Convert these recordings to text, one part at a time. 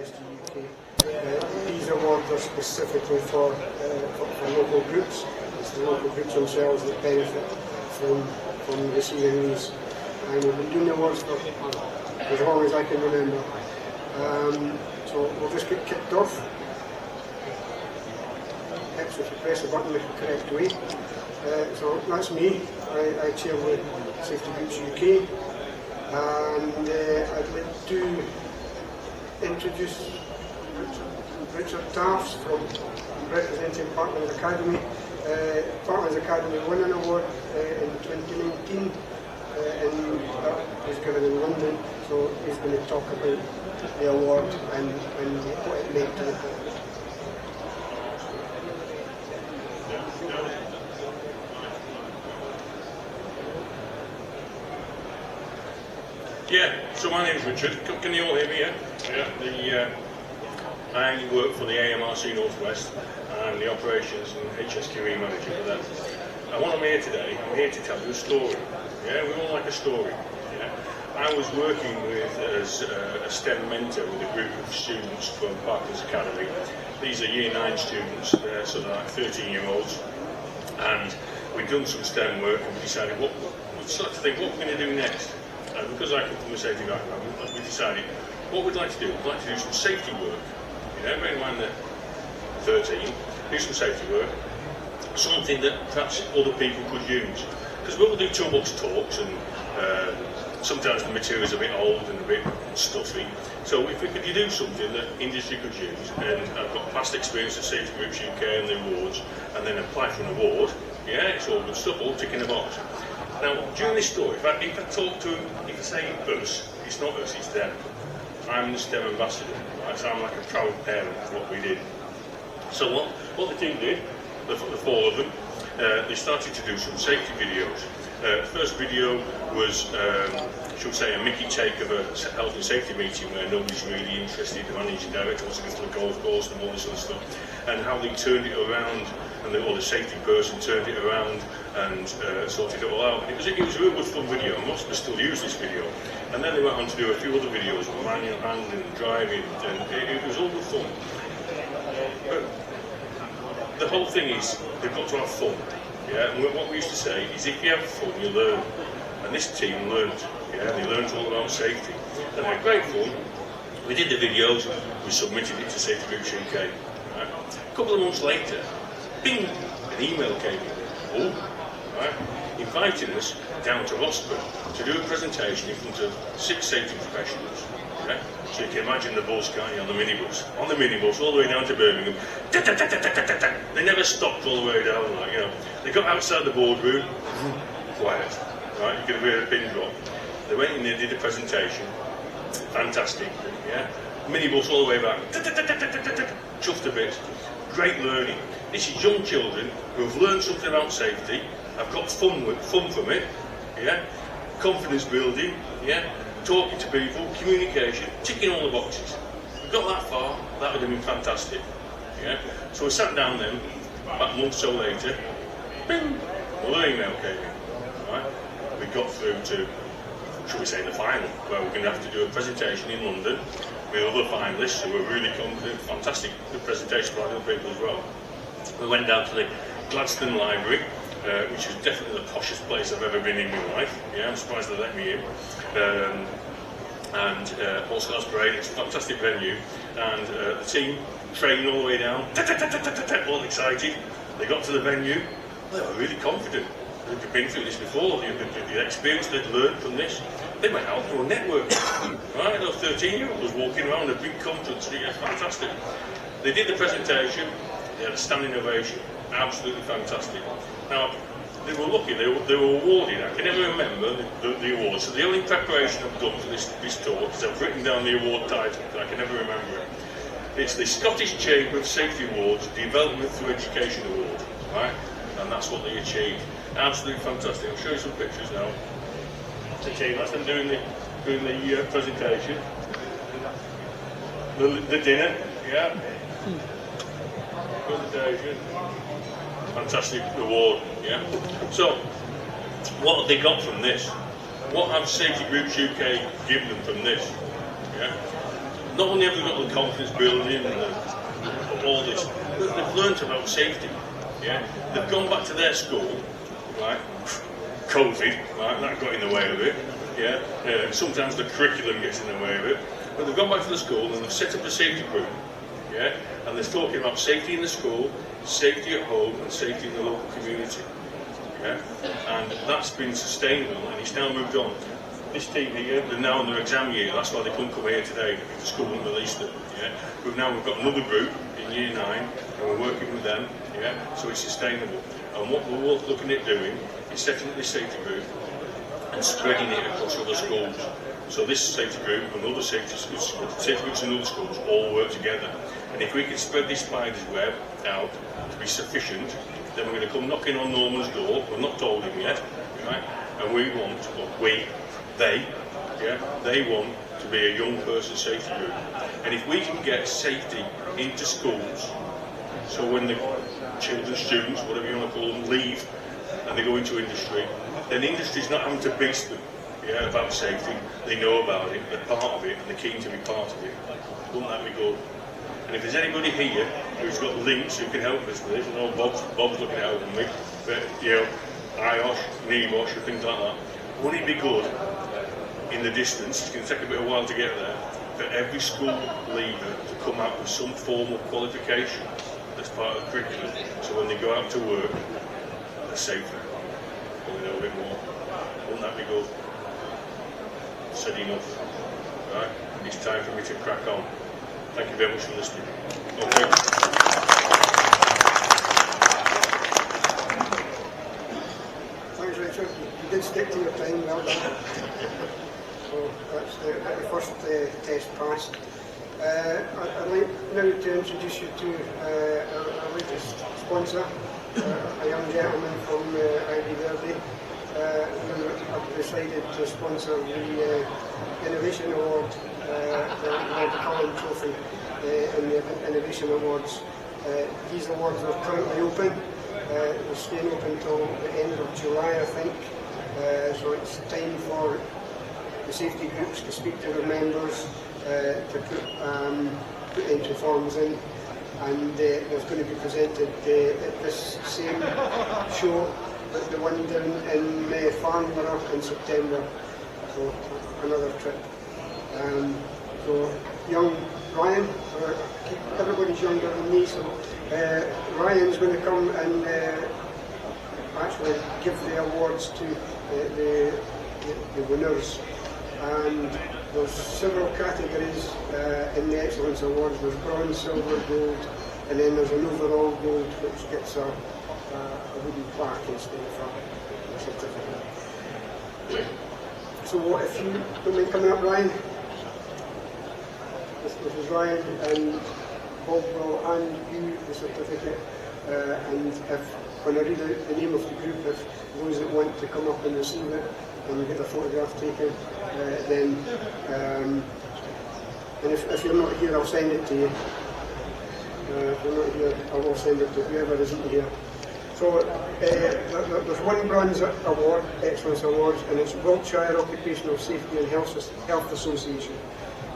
SGUK. These awards are specifically for local groups. It's the local groups themselves that benefit from receiving these. And we've been doing the awards for as long as I can remember. So we'll just get kicked off. Perhaps if you press the button the correct way. So that's me. I chair the Safety Groups UK. And I'd like to introduce Richard Taffs from representing Partners Academy. Partners Academy won an award in 2019 and that was given in London, so he's going to talk about the award and what it meant to the partners. Yeah, so my name's Richard. Can you all hear me? Yeah. I work for the AMRC Northwest. I'm the operations and HSQE manager for them. And what I'm here today, I'm here to tell you a story. Yeah, we all like a story. Yeah, I was working with as a STEM mentor with a group of students from Partners Academy. These are Year 9 students, so they're like 13-year-olds, and we'd done some STEM work and we decided we'd start to think what we're going to do next. And because I come from a safety background, we decided what we'd like to do. We'd like to do some safety work. You know, bear in mind that 13, do some safety work, something that perhaps other people could use. Because we'll do toolbox talks and sometimes the material is a bit old and a bit stuffy. So if we could do something that industry could use, and I've got past experience at Safety Groups UK and the awards, and then apply for an award, yeah, it's all good stuff, all ticking the box. Now, during this story, if I talk to them, if I say us, it's not us, it's them. I'm the STEM ambassador, right? So I'm like a proud parent of what we did. So what the team did, the four of them, they started to do some safety videos. The first video was, shall we say, a Mickey take of a health and safety meeting where nobody's really interested, the managing director wants to go to the golf course and all this other stuff, and how they turned it around, and the safety person turned it around and sorted it all out. And it was a real good fun video, and most of us still use this video. And then they went on to do a few other videos with manual handling and driving, and it was all good fun. But the whole thing is, they've got to have fun. Yeah, and what we used to say is if you have fun, you learn. And this team learned. Yeah, they learned all about safety. And they had great fun. We did the videos, we submitted it to Safety Groups UK. Right? A couple of months later, bing, an email came in. Right? Inviting us down to Rossburn to do a presentation in front of 6 safety professionals. Right? So you can imagine the bus, can't you, on the minibus, all the way down to Birmingham. They never stopped all the way down, like, you know. They got outside the boardroom, quiet, right? You could hear a pin drop. They went in there, did a presentation, fantastic, yeah. Minibus all the way back, chuffed a bit, great learning. This is young children who have learned something about safety, have got fun from it, yeah. Confidence building, yeah. Talking to people, communication, ticking all the boxes. We got that far, that would have been fantastic. Yeah? So we sat down then, about a month or so later, bing, another email came in. Right? We got through to, should we say, the final, where we're going to have to do a presentation in London with other finalists who were really confident, fantastic good presentation by other people as well. We went down to the Gladstone Library, which is definitely the poshest place I've ever been in my life. Yeah, I'm surprised they let me in. Also that's great, it's a fantastic venue. And the team trained all the way down, all excited. They got to the venue, they were really confident. They'd been through this before, the experience they'd learned from this. They went out for a network. Right, those 13-year-olds walking around a big conference, yeah, fantastic. They did the presentation, they had a standing ovation, absolutely fantastic. Now, they were lucky, they were awarded. I can never remember the awards. So the only preparation I've done for this talk is I've written down the award title, but I can never remember it. It's the Scottish Chamber of Safety Awards Development Through Education Award, right? And that's what they achieved. Absolutely fantastic. I'll show you some pictures now. The team, that's them doing the presentation. The dinner, yeah. Presentation. Fantastic award, yeah. So, what have they got from this? What have Safety Groups UK given them from this? Yeah. not only have they got the confidence building and all this, but they've learnt about safety. Yeah, they've gone back to their school, right? COVID, right? That got in the way of it. Yeah, sometimes the curriculum gets in the way of it. But they've gone back to the school and they've set up a safety group. Yeah, and they're talking about safety in the school, safety at home, and safety in the local community. Yeah, and that's been sustainable, and it's now moved on. This team here, they're now in their exam year. That's why they couldn't come here today because the school hadn't released them. Yeah, but now we've got another group in year 9, and we're working with them. Yeah, so it's sustainable. And what we're looking at doing is setting up this safety group and spreading it across other schools. So this safety group and other safety groups in other schools all work together. And if we can spread this spider's web out to be sufficient, then we're going to come knocking on Norman's door. We've not told him yet, right? And we want, they want to be a young person safety group. And if we can get safety into schools, so when the children, students, whatever you want to call them, leave and they go into industry, then the industry's not having to beast them about safety. They know about it, they're part of it, and they're keen to be part of it. Wouldn't that be good? And if there's anybody here who's got links who can help us with this, I know Bob's looking at helping me, but IOSH, NEBOSH, and things like that, wouldn't it be good in the distance, it's going to take a bit of a while to get there, for every school leaver to come out with some form of qualification as part of the curriculum, so when they go out to work, they're safer, and they know a bit more. Wouldn't that be good? Said enough. Right? It's time for me to crack on. Thank you very much for listening. Okay. Thanks, Richard. You did stick to your time, well done. So that's the first test passed. I'd like now to introduce you to our latest sponsor, a young gentleman from Ivy Verde, who have decided to sponsor the Innovation Award, the Cullen Trophy, and the Innovation Awards. These awards are currently open. They're staying open until the end of July, I think. So it's time for the safety groups to speak to their members, to put entry forms in, and there's going to be presented at this same show, the one down in Farnborough in September. So another trip. So young Ryan, everybody's younger than me, so Ryan's going to come and actually give the awards to the winners. And there's several categories in the Excellence Awards. There's bronze, silver, gold, and then there's an overall gold which gets a wooden plaque instead of a certificate. So what if you don't mind coming up, Ryan? This is Ryan, and Bob will hand you the certificate, and when I read out the name of the group, if those that want to come up and receive it and get a photograph taken, then and if you're not here, I'll send it to you. If you're not here, I will send it to whoever isn't here. So there's one bronze award, Excellence Awards, and it's Wiltshire Occupational Safety and Health Association.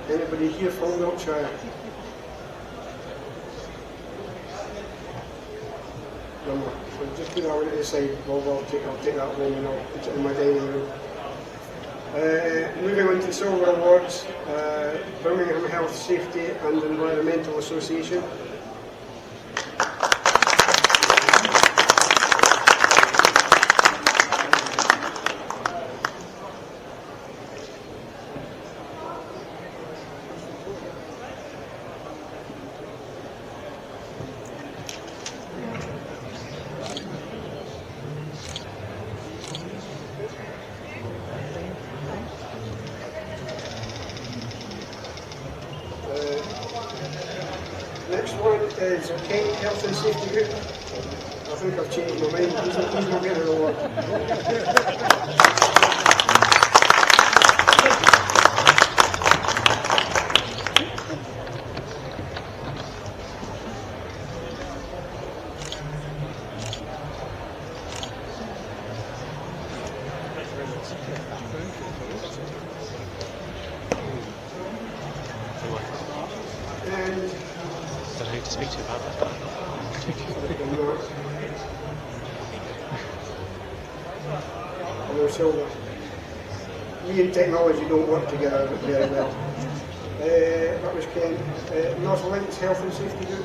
Anybody here from Wiltshire? No more. So just put that one to the side. I'll take that home and I'll put it in my dining room. Moving on to Silver Awards, Birmingham Health Safety and Environmental Association. Next one is Kent Health and Safety Group. I think I've changed my mind. He's not getting an award. speak to you about that. And we're Silver. Me and technology don't work together very well. That was Ken. North Links Health and Safety Group.